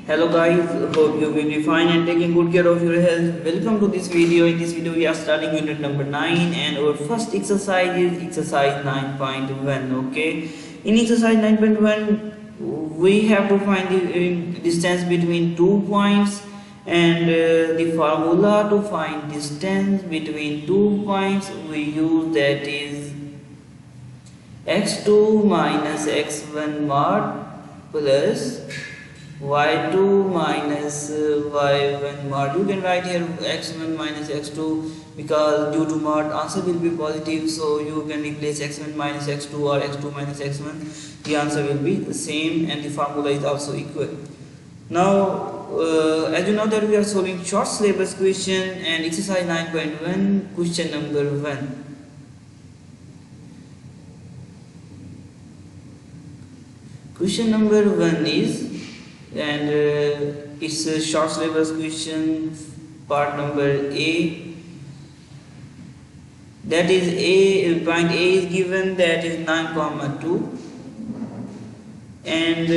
Hello guys, hope you will be fine and taking good care of your health. Welcome to this video. In this video we are starting unit number 9 and our first exercise is exercise 9.1. Okay, in exercise 9.1 we have to find the distance between 2 points and the formula to find distance between 2 points we use, that is x2 minus x1 mod plus y2 minus y1 mod. You can write here x1 minus x2 because due to mod answer will be positive, so you can replace x1 minus x2 or x2 minus x1. The answer will be the same and the formula is also equal. Now as you know that we are solving short syllabus question and exercise 9.1 question number 1. Question number 1 is, and it's a short syllabus question, part number A. That is point A is given, that is 9,2, and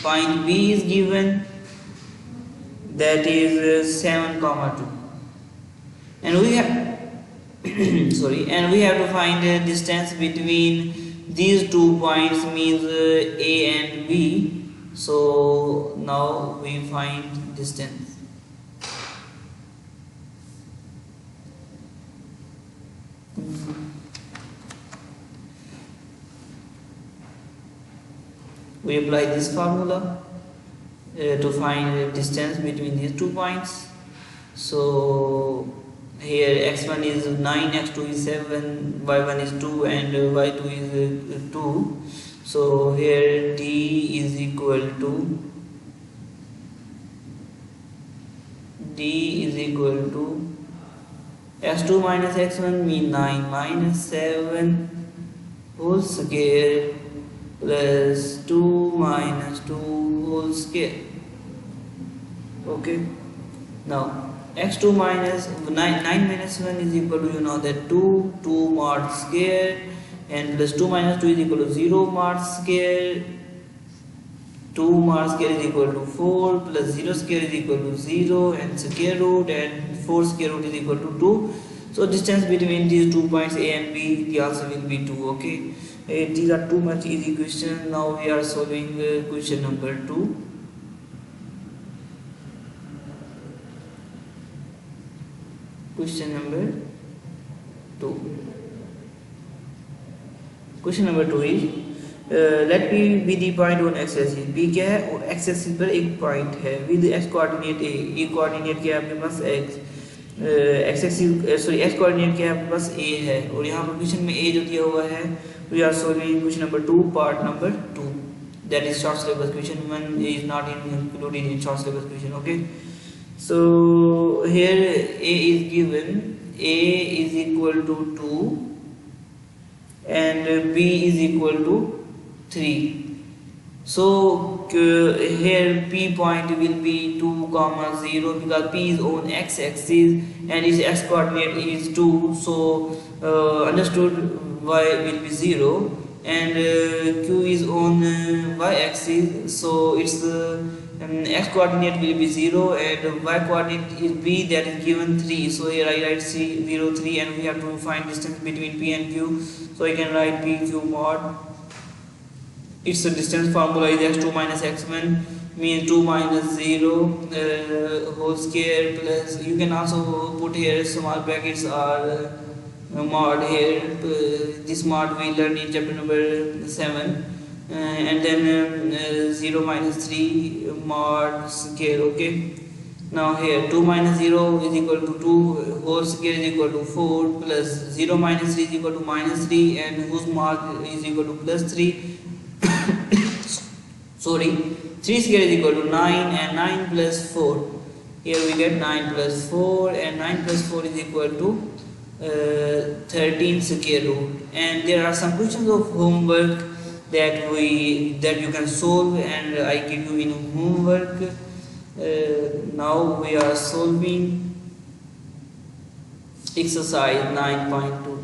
point B is given, that is 7,2, and we have sorry, and we have to find the distance between these 2 points, means A and B. So now we find distance. We apply this formula to find the distance between these 2 points. So here x1 is 9, x2 is 7, y1 is 2 and y2 is 2. So here d is equal to x2 minus x1 means 9 minus 7 whole square plus 2 minus 2 whole square. Okay, now x2 minus 9 minus 1 is equal to, you know that 2 mod square, and plus 2 minus 2 is equal to 0 mod square. 2 mod square is equal to 4 plus 0 square is equal to 0 and square root, and 4 square root is equal to 2. So distance between these 2 points A and B, the answer will be 2. Okay, these are too much easy questions. Now we are solving question number 2. Question number 2. Question number 2 is let P be the point on x axis. P क्या है, और x axis पर एक point है with x coordinate A. E coordinate क्या है आपके पास x, x axis sorry x coordinate क्या है आपके पास A है, और यहाँ पर क्वेश्चन में A जो दिया हुआ है. We are solving question number 2, part number 2. That is short syllabus question. 1 is not included in short syllabus question. Okay. So here A is given. A is equal to 2 and B is equal to 3. So here P point will be 2, 0 because P is on x axis and its x coordinate is 2. So understood y will be 0, and Q is on y axis, so its x coordinate will be 0 and y coordinate is B, that is given 3. So here I write C 0, 3, and we have to find distance between P and Q. So I can write P Q mod. Its distance formula is x2 minus x1 means 2 minus 0 whole square plus, you can also put here small brackets or mod here. This mod we learned in chapter number 7. And then 0 minus 3 mod square. Okay, now here 2 minus 0 is equal to 2 whole square is equal to 4 plus 0 minus 3 is equal to minus 3 and whose mod is equal to plus 3 sorry, 3 square is equal to 9 and 9 plus 4, here we get 9 plus 4 and 9 plus 4 is equal to 13 square root. And there are some questions of homework that you can solve, and I give you in homework. Now we are solving exercise 9.2.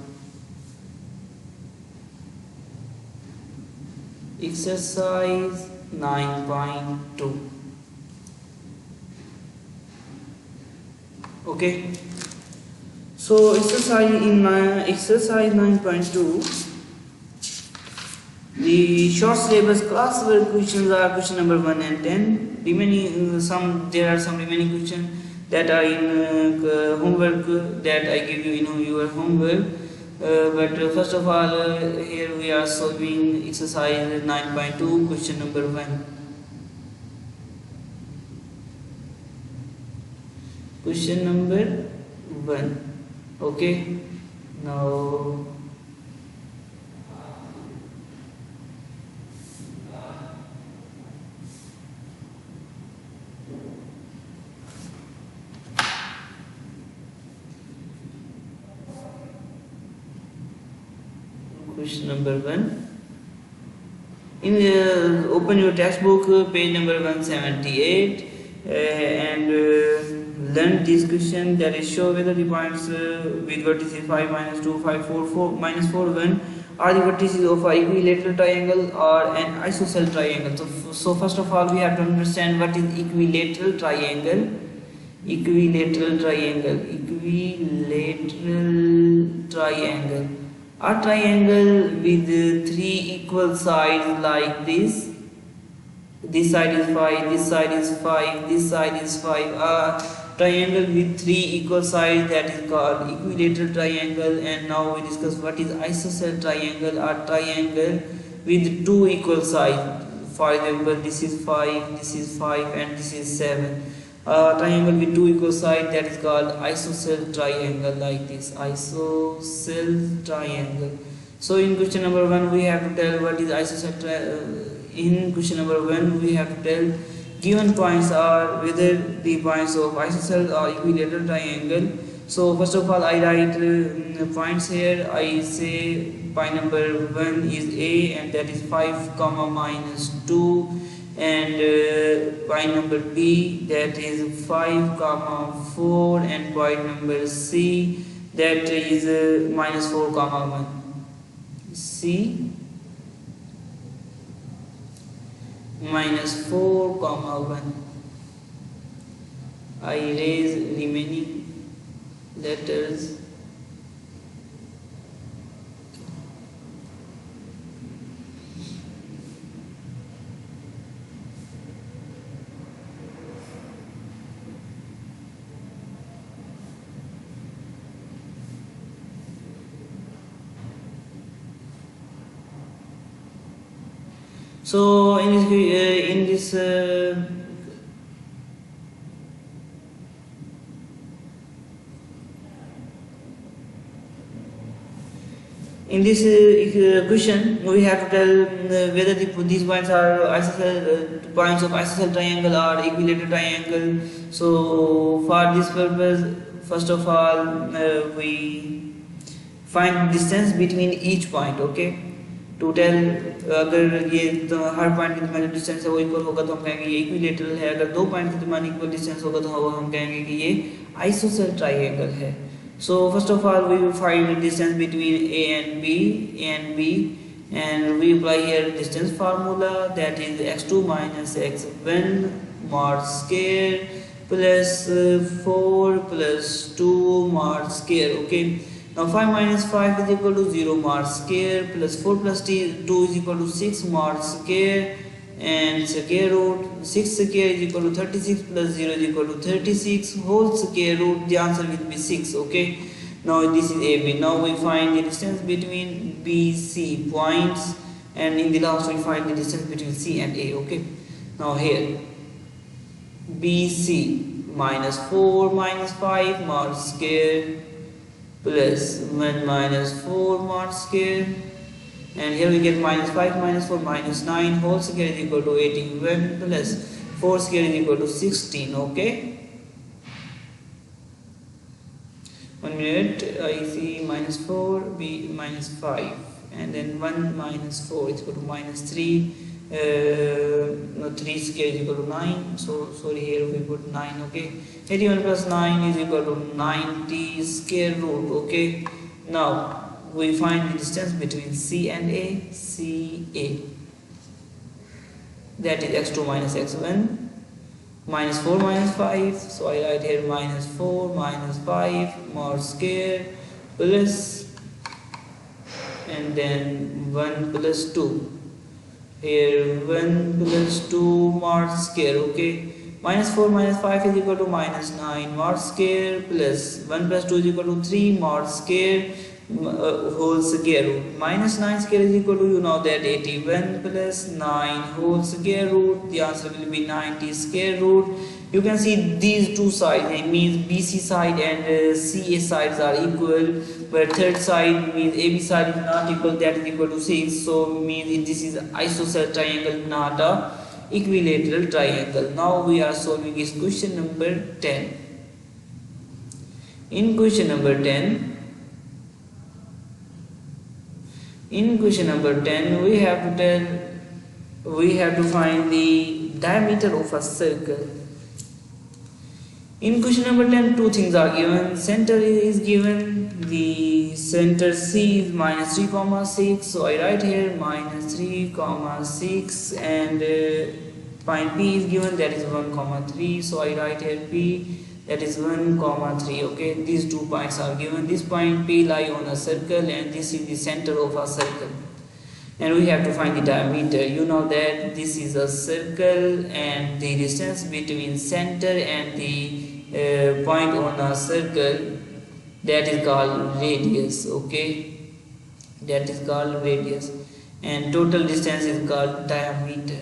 Exercise 9.2. Okay, so exercise 9.2, the short syllabus classwork questions are question number 1 and 10. Remaining there are some remaining questions that are in homework that I give you in your homework. But first of all, here we are solving exercise 9.2, question number 1. Question number 1. Okay, now question number 1. Open your textbook, page number 178, and learn this question, that is, show whether the points with vertices 5, -2, 5, 4, 4, -4, 1 are the vertices of an equilateral triangle or an isosceles triangle. So first of all, we have to understand what is equilateral triangle. Equilateral triangle. A triangle with 3 equal sides like this. This side is 5, this side is 5, this side is 5. A triangle with 3 equal sides, that is called equilateral triangle. And now we discuss what is isosceles triangle. A triangle with 2 equal sides. For example, this is 5, this is 5, and this is 7. A triangle with 2 equal sides, that is called isosceles triangle, like this, isosceles triangle. So in question number 1, we have to tell what is isosceles triangle. In question number 1, we have to tell given points are whether the points of isosceles or equilateral triangle. So first of all, I write points here. I say point number 1 is A, and that is 5, -2. And point number B, that is 5, 4, and point number C, that is -4, 1. C -4, 1. I erase remaining letters. So in this question, we have to tell whether these points are points of isosceles triangle or equilateral triangle. So for this purpose, first of all, we find distance between each point. Okay, to tell अगर ये तो हर point के दरमियान distance है वो equal होगा तो हम कहेंगे ये इक्विलेटरल है. अगर 2 पॉइंट के दरमियान इक्वल डिस्टेंस होगा तो हम कहेंगे कि ये आइसोसेल ट्राइंगल है. So first of all, we will find the distance between A and B, and we apply here distance formula, that is x2 minus x1 mod square plus 4 plus 2 mod square. Okay, now 5 minus 5 is equal to 0 mod square plus 4 plus 2 is equal to 6 mod square, and square root 6 square is equal to 36 plus 0 is equal to 36 whole square root. The answer will be 6. Okay, now this is AB. Now we find the distance between BC points, and in the last we find the distance between C and A. Okay, now here BC -4 minus 5 mod square plus 1 minus 4 mod square, and here we get -5 minus 4 -9 whole square is equal to 81 plus 4 square is equal to 16. Okay, 1 minute. I see -4, B -5, and then 1 minus 4 is equal to -3. No, 3 square is equal to 9. So sorry, here we put 9. Okay, 81 plus 9 is equal to 90 square root. Okay, now we find the distance between C and A. CA, that is x2 minus x1 minus 4 minus 5, so I write here minus 4 minus 5 mod square plus, and then 1 plus 2, here 1 plus 2 mod square. Okay, minus 4 minus 5 is equal to minus 9 mod square plus 1 plus 2 is equal to 3 mod square whole square root. Minus 9 square is equal to, you know that, 81 plus 9 whole square root. The answer will be 90 square root. You can see these two sides, it means BC side and CA sides are equal, but third side means AB side is not equal, that is equal to 6. So means this is isosceles triangle, not a equilateral triangle. Now we are solving this question number 10. In question number 10, we have to find the diameter of a circle. In question number 10, two things are given. Center is given, the center C is minus 3 comma 6, so I write here minus 3 comma 6, and point P is given, that is 1 comma 3, so I write here P, that is 1 comma 3. Okay, these 2 points are given. This point P lie on a circle, and this is the center of a circle, and we have to find the diameter. You know that this is a circle, and the distance between center and the point on a circle, that is called radius. Okay, that is called radius, and total distance is called diameter.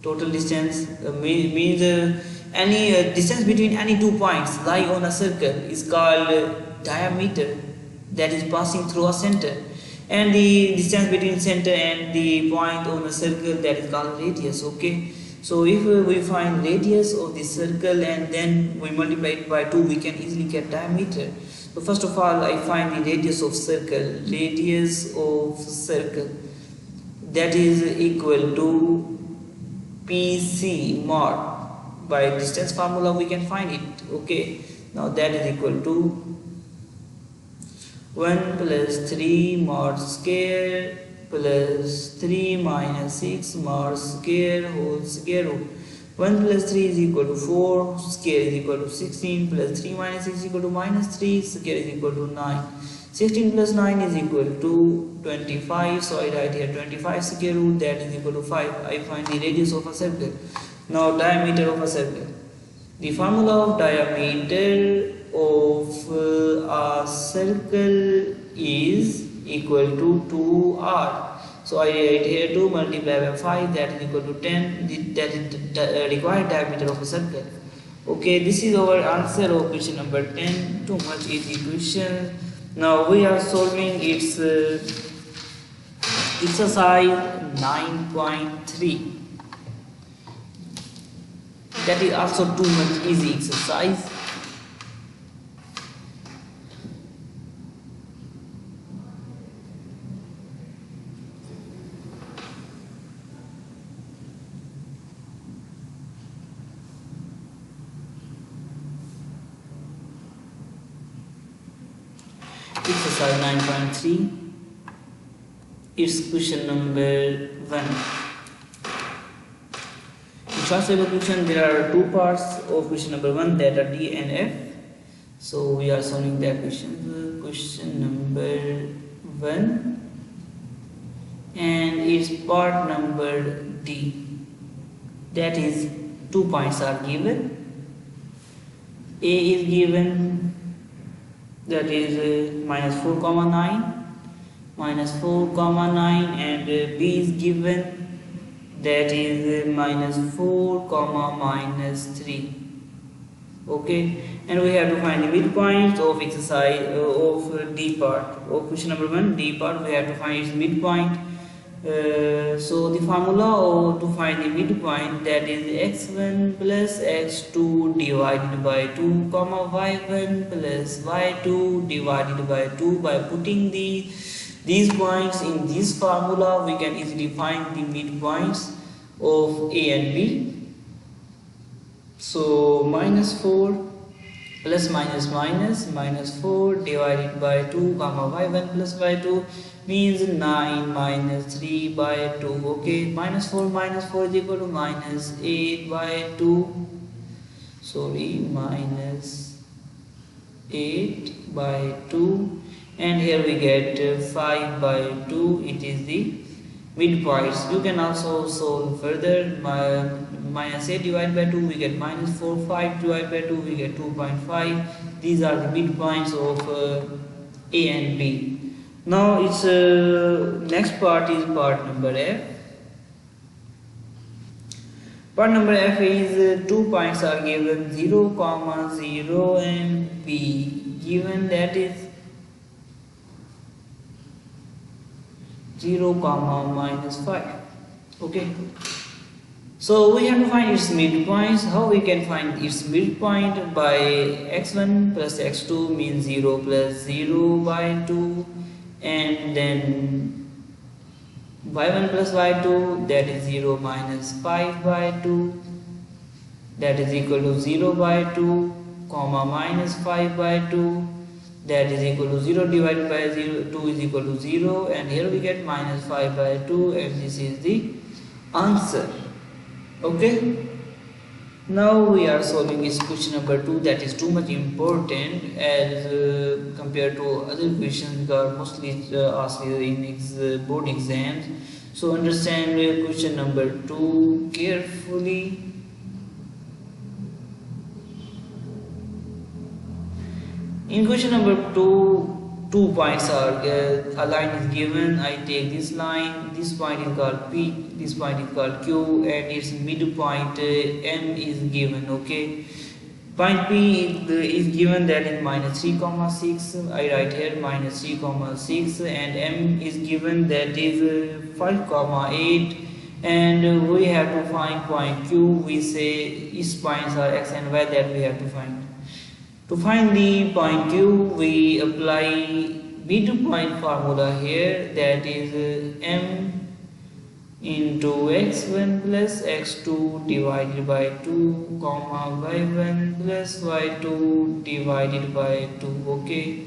Total distance means any distance between any 2 points lie on a circle is called diameter, that is passing through a center, and the distance between center and the point on a circle, that is called radius. Okay, so if we find radius of the circle and then we multiply it by 2, we can easily get diameter. So first of all, I find the radius of circle, that is equal to PC mod. By distance formula we can find it. Okay, now that is equal to 1 plus 3 mod square plus 3 minus 6 mod square whole square root. 1 plus 3 is equal to 4, square is equal to 16, plus 3 minus 6 is equal to minus 3, square is equal to 9. 16 plus 9 is equal to 25, so I write here 25 square root, that is equal to 5. I find the radius of a circle. Now diameter of a circle. The formula of diameter of a circle is equal to 2r. So I write here 2 multiplied by 5, that is equal to 10. That is the required diameter of a circle. Okay, this is our answer of question number 10. Too much easy question. Now we are solving its exercise 9.3. That is also too much easy exercise. Exercise 9.3. It's question number 1. In short paper question, there are 2 parts of question number 1, that are D and F. So we are solving that question. Question number 1, and its part number D. That is 2 points are given. A is given, that is minus 4 comma 9, and B is given, that is minus 4 comma minus 3. Okay, and we have to find the midpoints of exercise of D part of question number 1. D part, we have to find its midpoint. So the formula to find the midpoint, that is x1 plus x2 divided by 2 comma y1 plus y2 divided by 2. By putting these points in this formula, we can easily find the midpoints of A and B. So minus 4 plus minus 4 divided by 2 comma y1 plus y2 means 9 minus 3 by 2. Okay, minus 4 is equal to minus 8 by 2. Sorry, minus 8 by 2, and here we get 5 by 2. It is the midpoints. You can also solve further. Minus 8 divided by 2 we get minus 4, 5 divided by 2 we get 2.5. These are the midpoints of A and B. Now its next part is part number F. Part number F is 2 points are given 0, 0 and B given, that is 0, minus 5. Okay, so we have to find its midpoints. How we can find its midpoint? By x1 plus x2 means 0 plus 0 by 2, and then y1 plus y2, that is 0 minus 5 by 2, that is equal to 0 by 2, comma minus 5 by 2, that is equal to 0 divided by 0, 2 is equal to 0, and here we get minus 5 by 2, and this is the answer. Okay, now we are solving this question number 2, that is too much important as compared to other questions because mostly asked in board exams. So understand question number 2 carefully. In question number 2, 2 points are a line is given. I take this line, this point is called P, this point is called Q, and its midpoint M is given. Okay, point P is given, that is minus 3, 6. I write here minus 3, 6, and M is given, that is 5, 8. And we have to find point Q. We say its points are X and Y, that we have to find. To find the point Q, we apply midpoint formula here, that is M into x1 plus x2 divided by 2, comma y1 plus y2 divided by 2. Okay,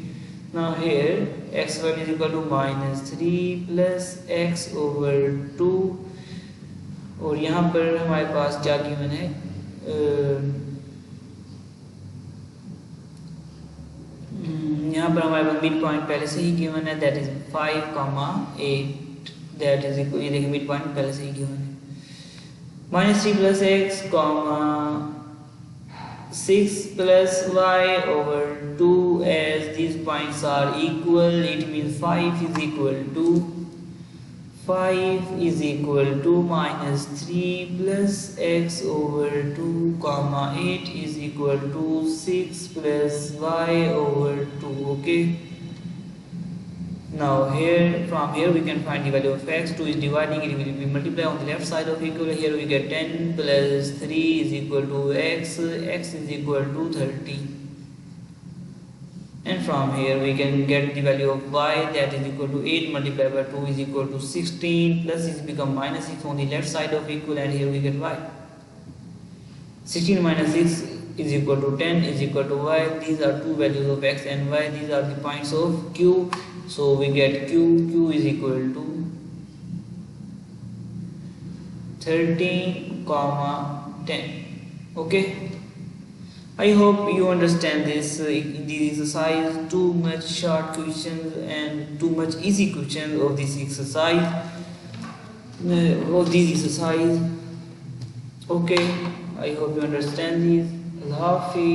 now here x1 is equal to minus 3 plus x over 2, और यहाँ पर हमारे पास क्या given है, यहाँ पर हमारे पास mid point पहले से ही गिवन है, that is 5, 8, that is equal, ये देखिए मिड पॉइंट पहले से ही गिवन है, minus 3 plus x, 6 plus y over 2. As these points are equal, it means 5 is equal to minus 3 plus x over 2, 8 is equal to 6 plus y over 2. Okay, now from here we can find the value of x. 2 is dividing, it will be multiplied on the left side of equal. Here we get 10 plus 3 is equal to x is equal to 30. And from here we can get the value of y, that is equal to 8 multiplied by 2 is equal to 16, plus is become minus 6 on the left side of equal, and here we get y. 16 minus 6 is equal to 10 is equal to y. These are two values of x and y. These are the points of q. So we get q is equal to 13, 10. Okay, I hope you understand this exercise. Too much short questions and too much easy questions of this exercise. Okay, I hope you understand this. Allah Hafiz.